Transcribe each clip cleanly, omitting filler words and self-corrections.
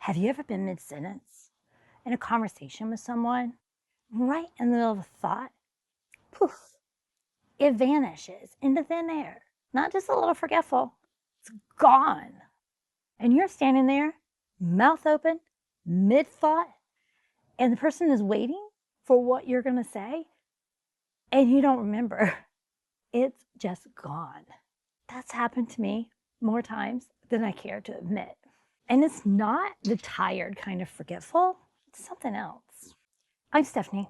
Have you ever been mid-sentence in a conversation with someone, right in the middle of a thought? Poof, it vanishes into thin air. Not just a little forgetful, it's gone. And you're standing there, mouth open, mid-thought, and the person is waiting for what you're going to say, and you don't remember. It's just gone. That's happened to me more times than I care to admit. And it's not the tired kind of forgetful, it's something else. I'm Stephanie.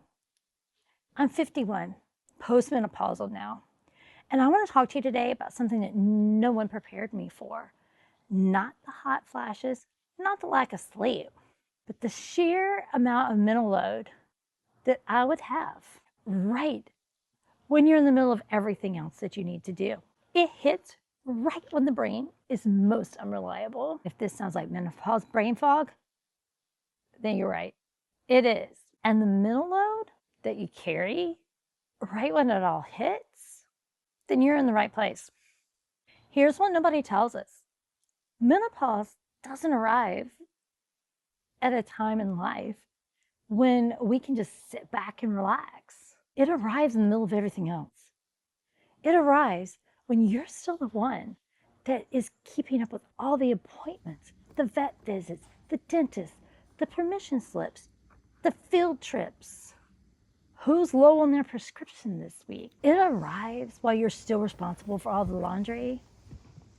I'm 51, postmenopausal now. And I want to talk to you today about something that no one prepared me for. Not the hot flashes, not the lack of sleep, but the sheer amount of mental load that I would have right when you're in the middle of everything else that you need to do. It hits right when the brain is most unreliable. If this sounds like menopause brain fog, then you're right. It is. And the mental load that you carry right when it all hits, then you're in the right place. Here's what nobody tells us. Menopause doesn't arrive at a time in life when we can just sit back and relax. It arrives in the middle of everything else. It arrives when you're still the one that is keeping up with all the appointments, the vet visits, the dentist, the permission slips, the field trips. Who's low on their prescription this week? It arrives while you're still responsible for all the laundry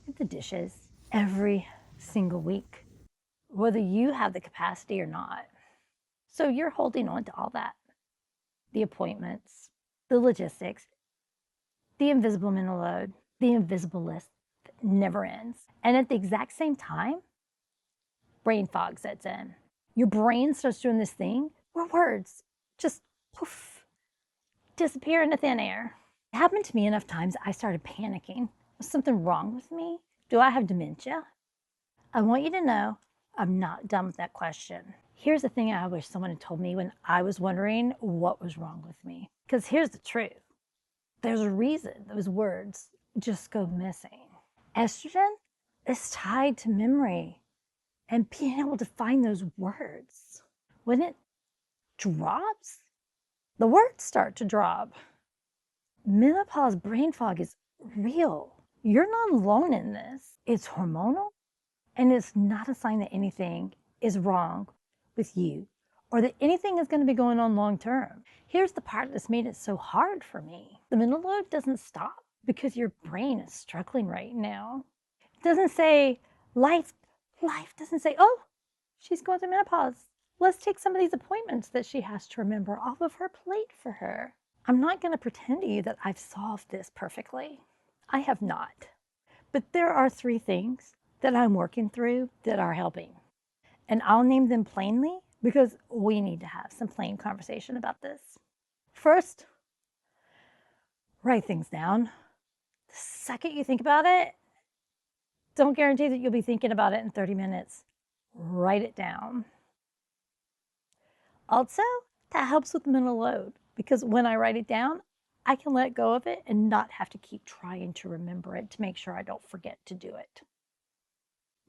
and the dishes every single week, whether you have the capacity or not. So you're holding on to all that. The appointments, the logistics, the invisible mental load, the invisible list that never ends. And at the exact same time, brain fog sets in. Your brain starts doing this thing where words just poof, disappear into thin air. It happened to me enough times I started panicking. Was something wrong with me? Do I have dementia? I want you to know I'm not done with that question. Here's the thing I wish someone had told me when I was wondering what was wrong with me. Because here's the truth. There's a reason those words just go missing. Estrogen is tied to memory and being able to find those words. When it drops, the words start to drop. Menopause brain fog is real. You're not alone in this. It's hormonal, and it's not a sign that anything is wrong with you or that anything is going to be going on long term. Here's the part that's made it so hard for me. The mental load doesn't stop because your brain is struggling right now. It doesn't say life doesn't say, oh, she's going through menopause. Let's take some of these appointments that she has to remember off of her plate for her. I'm not going to pretend to you that I've solved this perfectly. I have not. But there are 3 things that I'm working through that are helping. And I'll name them plainly because we need to have some plain conversation about this. First, write things down. The second you think about it, don't guarantee that you'll be thinking about it in 30 minutes. Write it down. Also, that helps with mental load because when I write it down, I can let go of it and not have to keep trying to remember it to make sure I don't forget to do it.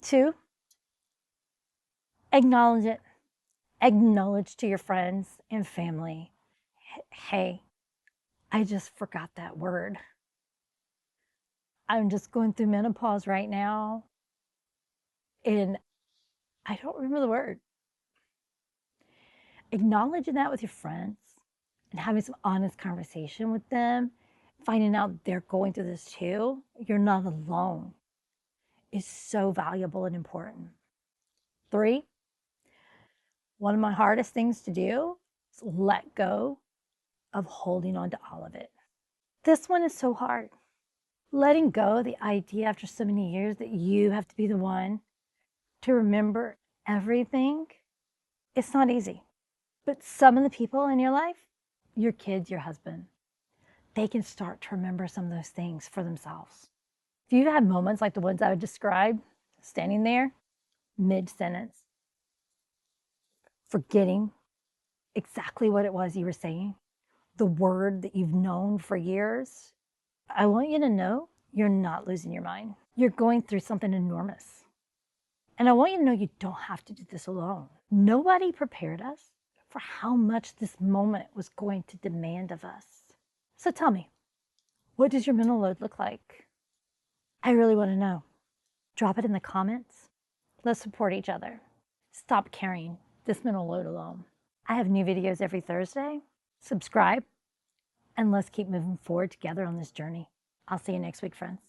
2, acknowledge it. Acknowledge to your friends and family, hey, I just forgot that word. I'm just going through menopause right now, and I don't remember the word. Acknowledging that with your friends and having some honest conversation with them, finding out they're going through this too, you're not alone, is so valuable and important. 3, one of my hardest things to do is let go of holding on to all of it. This one is so hard. Letting go of the idea after so many years that you have to be the one to remember everything, it's not easy. But some of the people in your life, your kids, your husband, they can start to remember some of those things for themselves. If you've had moments like the ones I would describe, standing there, mid-sentence, forgetting exactly what it was you were saying, the word that you've known for years, I want you to know you're not losing your mind. You're going through something enormous. And I want you to know you don't have to do this alone. Nobody prepared us for how much this moment was going to demand of us. So tell me, what does your mental load look like? I really want to know. Drop it in the comments. Let's support each other. Stop carrying this mental load alone. I have new videos every Thursday. Subscribe, and let's keep moving forward together on this journey. I'll see you next week, friends.